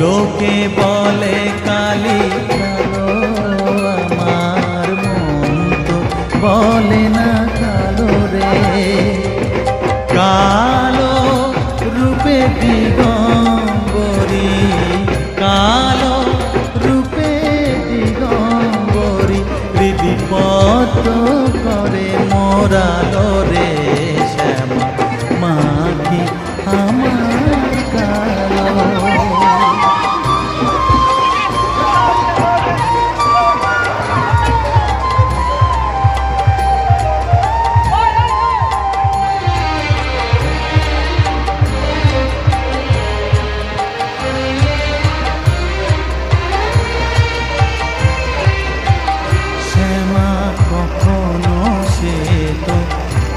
লোকে বলে কালি কালো, আমার মন তো বলে না কালো রে। কালো রূপে দিগম্বরী, কালো রূপে দিগম্বরী, হৃদিপত করে মোরালো রে। শ্যামা মাখি আমার কালো।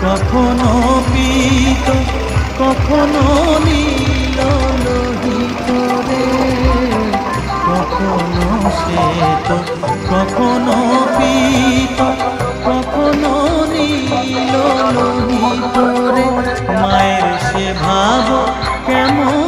কখনো পীত কখনো নীল লোহিত রে, কখনো শ্বেত কখনো পীত কখনো নীল লোহিত রে। মায়ের সে ভাব কেমন